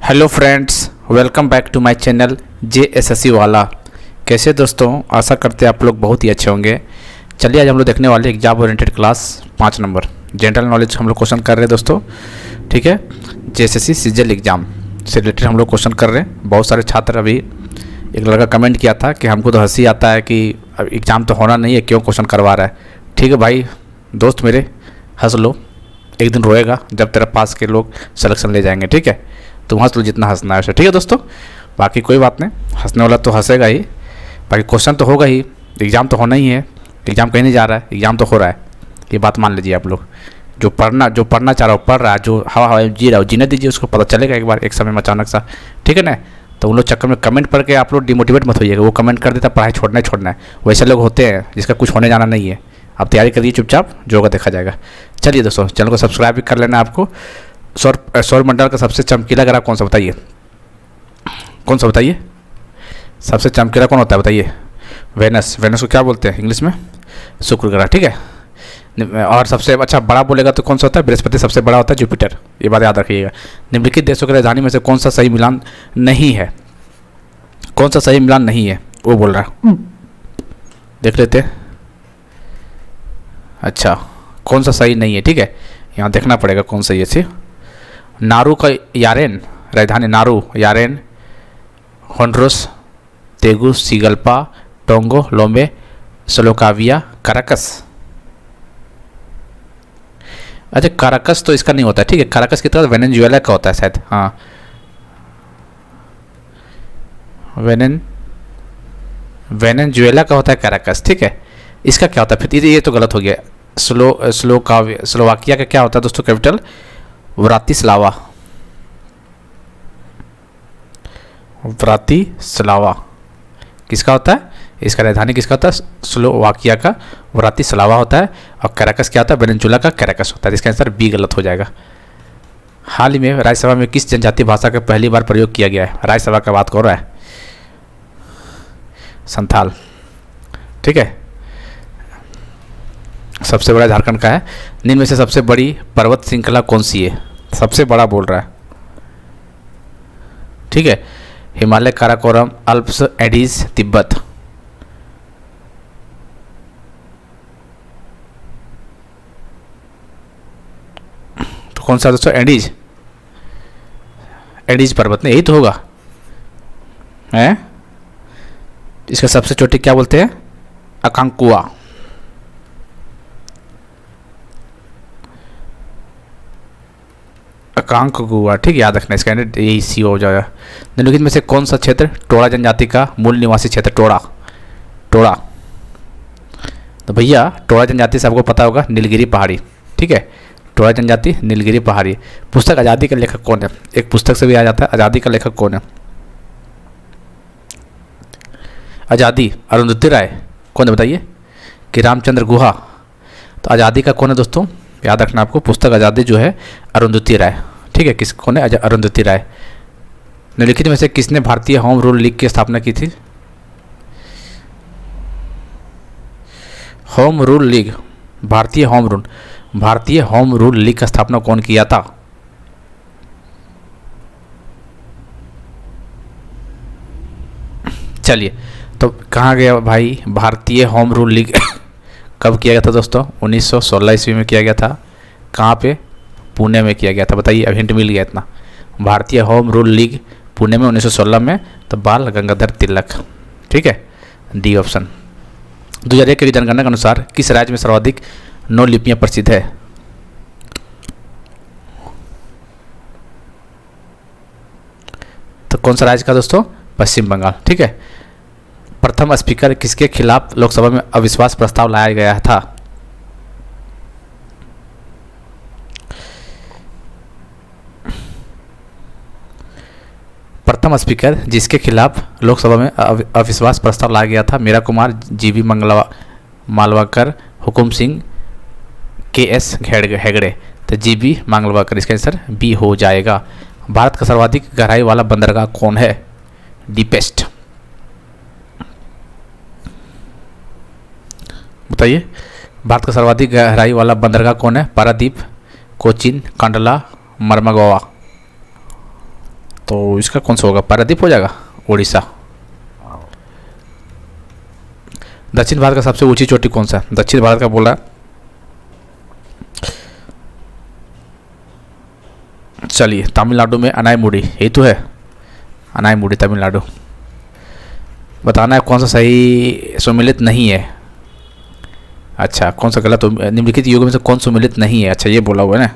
Hello friends, welcome back to my channel JSSC वाला। कैसे दोस्तों, आशा करते हैं आप लोग बहुत ही अच्छे होंगे। चलिए आज हम लोग देखने वाले exam oriented class 5 number general knowledge हम लोग क्वेश्चन कर रहे हैं दोस्तों। ठीक है, JSSC सीजीएल एग्ज़ाम से रिलेटेड हम लोग क्वेश्चन कर रहे हैं। बहुत सारे छात्र, अभी एक लड़का कमेंट किया था कि हमको तो हंसी आता है कि एग्ज़ाम तो होना नहीं है, क्यों क्वेश्चन करवा रहा है। ठीक है भाई, दोस्त मेरे, हंस लो, एक दिन रोएगा जब तेरा पास के लोग सिलेक्शन ले जाएंगे। ठीक है, तुम हंस लो जितना हंसना है उसे। ठीक है दोस्तों, बाकी कोई बात नहीं, हंसने वाला तो हंसेगा ही, बाकी क्वेश्चन तो होगा ही। एग्ज़ाम तो होना ही है, एग्ज़ाम कहीं नहीं जा रहा है, एग्ज़ाम तो हो रहा है, ये बात मान लीजिए आप लोग। जो पढ़ना चाह रहा हो पढ़ रहा है, जो हवा जी रहा हो जीने दीजिए, उसको पता चलेगा एक बार एक समय में अचानक सा। ठीक है ना, तो उन लोग चक्कर में कमेंट पढ़ के आप लोग डिमोटिवेट मत होइएगा। वो कमेंट कर देता पढ़ाई छोड़ना है, वैसे लोग होते हैं जिसका कुछ होने जाना नहीं है। आप तैयारी करिए चुपचाप, जो होगा देखा जाएगा। चलिए दोस्तों, चैनल को सब्सक्राइब भी कर लेना आपको। सौरमंडल का सबसे चमकीला ग्रह कौन सा बताइए? कौन सा बताइए? सबसे चमकीला कौन होता है बताइए? वेनस। वेनस को क्या बोलते हैं इंग्लिश में? शुक्र ग्रह। ठीक है, और सबसे अच्छा बड़ा बोलेगा तो कौन सा होता है? बृहस्पति। सबसे बड़ा होता है जुपिटर, ये बात याद रखिएगा। निम्नलिखित देशों की राजधानी में से कौन सा सही मिलान नहीं है? कौन सा सही मिलान नहीं है वो बोल रहा है, देख लेते हैं। अच्छा, कौन सा सही नहीं है? ठीक है, यहाँ देखना पड़ेगा कौन सही है। सी नारू का यारेन, राजधानी नारू, यारेन, होंडुरस, तेगुस, सिगल्पा, टोंगो, लोम्बे, स्लोकाविया, काराकस। अच्छा, काराकस तो इसका नहीं होता है। ठीक है, काराकस की तरह वेनेजुएला का होता है शायद। हाँ, वेनेजुएला का होता है काराकस। ठीक है, इसका क्या होता है फिर? ये तो गलत हो गया। स्लोवाकिया का क्या होता है दोस्तों? Capital Bratislava. ब्रातिस्लावा किसका होता है? इसका राजधानी किसका होता है? स्लोवाकिया का ब्रातिस्लावा होता है। और कैराकस क्या होता है? वेनेजुएला का कैराकस होता है। इसका आंसर बी गलत हो जाएगा। हाल ही में राज्यसभा में किस जनजातीय भाषा का पहली बार प्रयोग किया गया है? राज्यसभा का बात कर रहा है, संथाल। ठीक है, सबसे बड़ा झारखंड का है। निम्न में से सबसे बड़ी पर्वत श्रृंखला कौन सी है? सबसे बड़ा बोल रहा है। ठीक है, हिमालय, काराकोरम, अल्प्स, एडीज, तिब्बत। तो कौन सा दोस्तों? एडीज। एडीज पर्वत नहीं, यही तो होगा है। इसका सबसे चोटी क्या बोलते हैं? अकांकुआ। अकांकगुआ। ठीक है, याद रखना, इसका यही सी हो जाएगा। निम्नलिखित में से कौन सा क्षेत्र टोड़ा जनजाति का मूल निवासी क्षेत्र? टोड़ा। तो भैया टोड़ा जनजाति से आपको पता होगा, नीलगिरी पहाड़ी। ठीक है, टोड़ा जनजाति, नीलगिरी पहाड़ी। पुस्तक आज़ादी का लेखक कौन है? एक पुस्तक से भी आ जाता है। आज़ादी का लेखक कौन है? आज़ादी अरुंधति राय। कौन है बताइए? कि रामचंद्र गुहा। तो आज़ादी का कौन है दोस्तों? याद रखना आपको, पुस्तक आज़ादी जो है अरुंधति राय। ठीक है, किस कौन है? अरुंधति राय। निम्नलिखित में से किसने भारतीय होम रूल लीग की स्थापना की थी? होम रूल लीग, भारतीय होम रूल लीग का स्थापना कौन किया था? चलिए, तो कहाँ गया भाई भारतीय होम रूल लीग? कब किया गया था दोस्तों? 1916 ईस्वी में किया गया था। कहाँ पे? पुणे में किया गया था। बताइए, अब हिंट मिल गया इतना। भारतीय होम रूल लीग पुणे में 1916 में, तो बाल गंगाधर तिलक। ठीक है, डी ऑप्शन। 2001 की जनगणना के अनुसार किस राज्य में सर्वाधिक 9 लिपियाँ प्रसिद्ध है? तो कौन सा राज्य का दोस्तों? पश्चिम बंगाल। ठीक है, प्रथम स्पीकर किसके खिलाफ लोकसभा में अविश्वास प्रस्ताव लाया गया था? प्रथम स्पीकर जिसके खिलाफ लोकसभा में अविश्वास प्रस्ताव लाया गया था? Meera Kumar, GB मालवाकर, Hukum Singh, KS Hegde. तो जीबी मालवाकर, इसका आंसर बी हो जाएगा। भारत का सर्वाधिक गहराई वाला बंदरगाह कौन है? डीपेस्ट। बताइए, भारत का सर्वाधिक गहराई वाला बंदरगाह कौन है? पारादीप, कोचीन, कांडला, मरमगोवा। तो इसका कौन सा होगा, पारादीप हो जाएगा, उड़ीसा। दक्षिण भारत का सबसे ऊंची चोटी कौन सा है, दक्षिण भारत का बोल रहा है। चलिए, तमिलनाडु में अनाईमुड़ी, यही तो है, अनाईमुड़ी तमिलनाडु। बताना है कौन सा सही सुमेलित नहीं है। अच्छा, कौन सा गलत, निम्नलिखित युगों में से कौन सुमेलित नहीं है, अच्छा ये बोला हुआ है ना।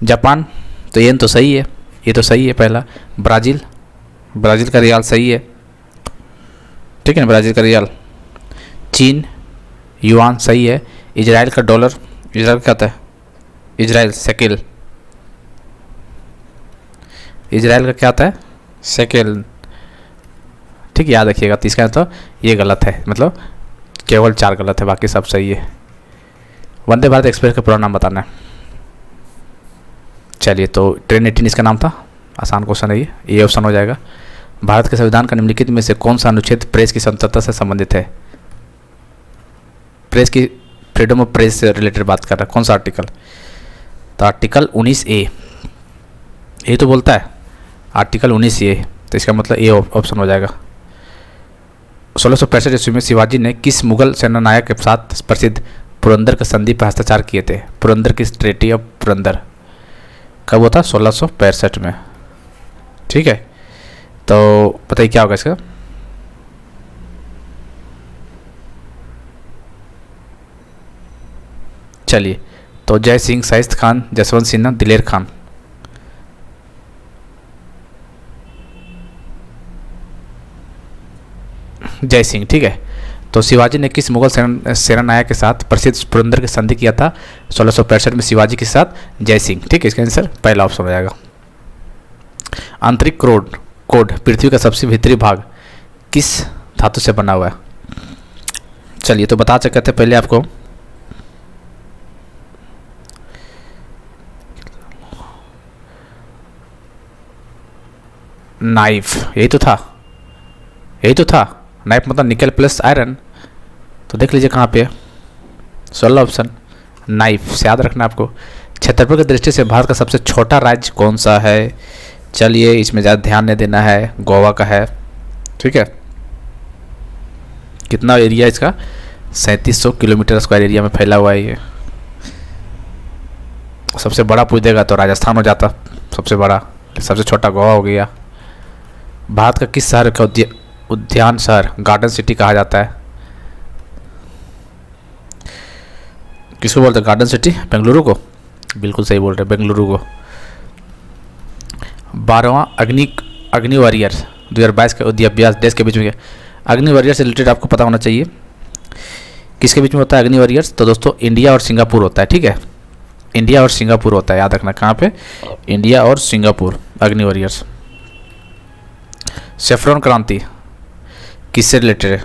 जापान, तो ये तो सही है, ये तो सही है पहला। ब्राज़ील, ब्राज़ील का रियाल सही है, ठीक है ना, ब्राज़ील का रियाल। चीन, युआन सही है। इजराइल का डॉलर, इजराइल क्या होता है, इजराइल शेकेल, इजराइल का क्या आता है, शेकेल, ठीक है, याद रखिएगा। तीसरा तो ये गलत है, मतलब केवल 4 गलत है, बाकी सब सही है। वंदे भारत एक्सप्रेस का पूरा नाम बताना है। चलिए, तो ट्रेन 18 इसका नाम था, आसान क्वेश्चन है ये ऑप्शन हो जाएगा। भारत के संविधान का निम्नलिखित में से कौन सा अनुच्छेद प्रेस की स्वतंत्रता से संबंधित है, प्रेस की, फ्रीडम ऑफ प्रेस से रिलेटेड बात कर रहा है, कौन सा आर्टिकल, तो आर्टिकल 19A, ये तो बोलता है आर्टिकल 19A, तो इसका मतलब ए ऑप्शन हो जाएगा। 1665 ईस्वी में शिवाजी ने किस मुगल सेनानायक के साथ प्रसिद्ध पुरंदर के संधि पर हस्ताक्षर किए थे, पुरंदर की ट्रीटी ऑफ पुरंदर, कब हुआ था, 1665 में, ठीक है। तो बताइए क्या होगा इसका, चलिए, तो जय सिंह, शाहिद खान, जसवंत सिन्हा, दिलेर खान। जय सिंह, ठीक है। तो शिवाजी ने किस मुगल सेनानायक के साथ प्रसिद्ध पुरंदर की संधि किया था, 1665 में शिवाजी के साथ जय सिंह, ठीक है। इसका आंसर पहला ऑप्शन हो जाएगा। आंतरिक कोड पृथ्वी का सबसे भीतरी भाग किस धातु से बना हुआ है, चलिए तो बता सकते थे पहले आपको। नाइफ, यही तो था, यही तो था, नाइफ मतलब निकल प्लस आयरन, तो देख लीजिए कहाँ पे है, 16 ऑप्शन नाइफ से याद रखना आपको। क्षेत्रफल की दृष्टि से भारत का सबसे छोटा राज्य कौन सा है, चलिए इसमें ज़्यादा ध्यान नहीं देना है, गोवा का है, ठीक है। कितना एरिया इसका, 3700 किलोमीटर स्क्वायर एरिया में फैला हुआ है ये। सबसे बड़ा पूछ देगा तो राजस्थान हो जाता सबसे बड़ा, सबसे छोटा गोवा हो गया। भारत का किस शहर का उद्यान शहर, गार्डन सिटी कहा जाता है, किसको बोलते हैं गार्डन सिटी, बेंगलुरु को, बिल्कुल सही बोल रहे हैं, बेंगलुरु को। 12वां अग्नि वॉरियर 2022 का युद्धाभ्यास देश के बीच में, अग्नि वॉरियर से रिलेटेड आपको पता होना चाहिए, किसके बीच में होता है अग्नि वॉरियर्स, तो दोस्तों इंडिया और सिंगापुर होता है, ठीक है, इंडिया और सिंगापुर होता है, याद रखना कहाँ पे, इंडिया और सिंगापुर अग्नि वॉरियर्स। सेफ्रॉन क्रांति किससे रिलेटेड है,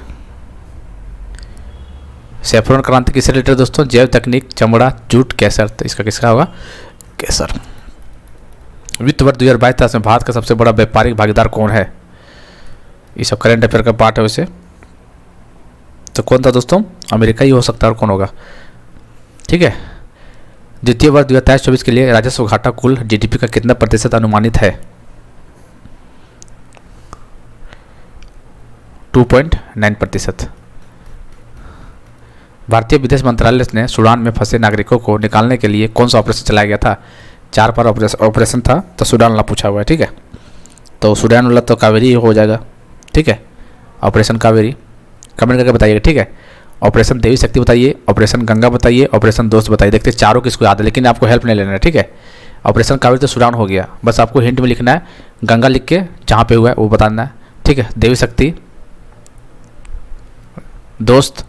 सेफ्रॉन क्रांति किससे रिलेटेड है दोस्तों, जैव तकनीक, चमड़ा, जूट, केसर, तो इसका किसका होगा, केसर। वित्त वर्ष 2022 में भारत का सबसे बड़ा व्यापारिक भागीदार कौन है, ये सब करेंट अफेयर का पार्ट है वैसे, तो कौन था दोस्तों, अमेरिका ही हो सकता है, और कौन होगा, ठीक है। द्वितीय वर्ष 2023-24 के लिए राजस्व घाटा कुल जीडीपी का कितना प्रतिशत अनुमानित है, 2.9%। भारतीय विदेश मंत्रालय ने सूडान में फंसे नागरिकों को निकालने के लिए कौन सा ऑपरेशन चलाया गया था, 4 बार ऑपरेशन था, तो सूडान वाला पूछा हुआ है, ठीक है। तो सूडान वाला तो कावेरी हो जाएगा, ठीक है, ऑपरेशन कावेरी, कमेंट करके बताइएगा, ठीक है। ऑपरेशन देवी शक्ति बताइए, ऑपरेशन गंगा बताइए, ऑपरेशन दोस्त बताइए, देखते हैं चारों किसको याद है, लेकिन आपको हेल्प नहीं लेना है, ठीक है। ऑपरेशन कावेरी तो सूडान हो गया, बस आपको हिंट में लिखना है, गंगा लिख के जहाँ पे हुआ है वो बताना है, ठीक है। देवी शक्ति, दोस्त,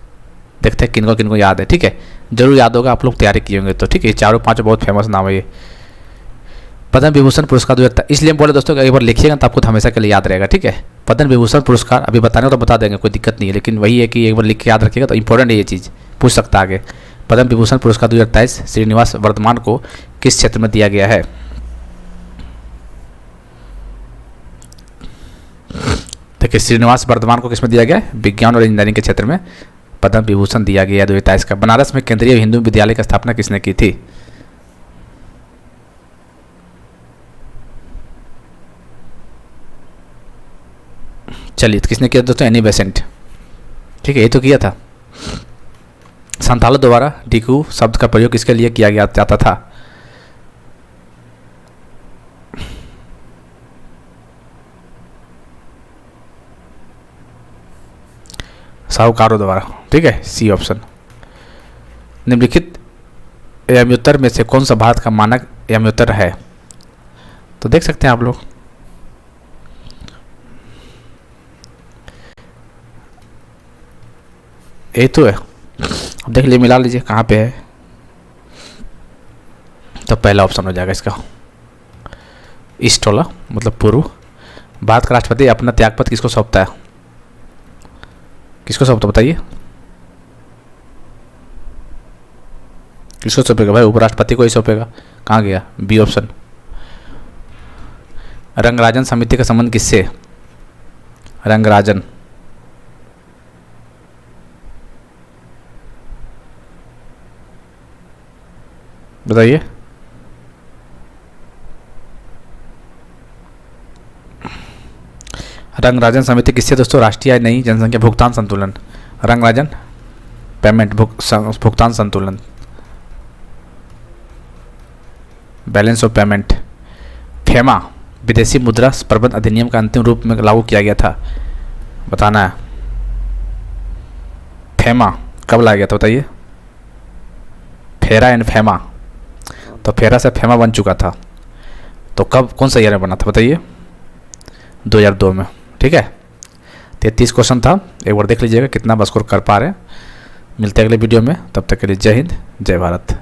देखते हैं किनको किनको याद है, ठीक है, जरूर याद होगा, आप लोग तैयारी किए होंगे तो, ठीक है। चारों पांचों बहुत फेमस नाम है ये। पद्म विभूषण पुरस्कार 2023, इसलिए हम बोले दोस्तों एक बार लिखिएगा तो आपको हमेशा के लिए याद रहेगा, ठीक है। पद्म विभूषण पुरस्कार अभी बताने को तो बता देंगे, कोई दिक्कत नहीं है, लेकिन वही है कि एक बार लिख के याद रखिएगा तो इंपॉर्टेंट है ये चीज़, पूछ सकता है आगे। पद्म विभूषण पुरस्कार 2023 श्रीनिवास वर्धमान को किस क्षेत्र में दिया गया है, देखिए श्रीनिवास वर्धमान को किसमें दिया गया है, विज्ञान और इंजीनियरिंग के क्षेत्र में पद्म विभूषण दिया गया है 2023 का। बनारस में केंद्रीय हिंदू विद्यालय की स्थापना किसने की थी, चलिए, तो किसने किया दोस्तों? Annie Besant. ठीक है, ये तो किया था। संथालों द्वारा डिकू शब्द का प्रयोग किसके लिए किया गया जाता था? साहूकारों द्वारा। ठीक है, सी ऑप्शन। निम्नलिखित याम्योत्तर में से कौन सा भारत का मानक याम्योत्तर है? तो देख सकते हैं आप लोग, ये तो है। अब देख लीजिए, मिला लीजिए कहाँ पे है। तो पहला ऑप्शन हो जाएगा इसका, ईस्ट वाला, मतलब पूर्व। भारत का राष्ट्रपति अपना त्यागपत्र किसको सौंपता है? किसको सौंपता बताइए? किसको सौंपेगा भाई? उपराष्ट्रपति को ही सौंपेगा। कहाँ गया? B option. रंगराजन समिति का संबंध किससे? रंगराजन, बताइए। रंगराजन समिति किससे दोस्तों? राष्ट्रीय आय नहीं, जनसंख्या भुगतान संतुलन। रंगराजन पेमेंट भुगतान संतुलन, बैलेंस ऑफ पेमेंट। फेमा विदेशी मुद्रा प्रबंध अधिनियम का अंतिम रूप में लागू किया गया था, बताना है। फेमा कब लाया गया था बताइए? फेरा एंड फेमा, तो फेरा से फेमा बन चुका था, तो कब, कौन सा ईयर में बना था बताइए? 2002 में। ठीक है, 33 क्वेश्चन था, एक बार देख लीजिएगा कितना स्कोर कर पा रहे हैं। मिलते हैं अगले वीडियो में, तब तक के लिए जय हिंद, जय भारत।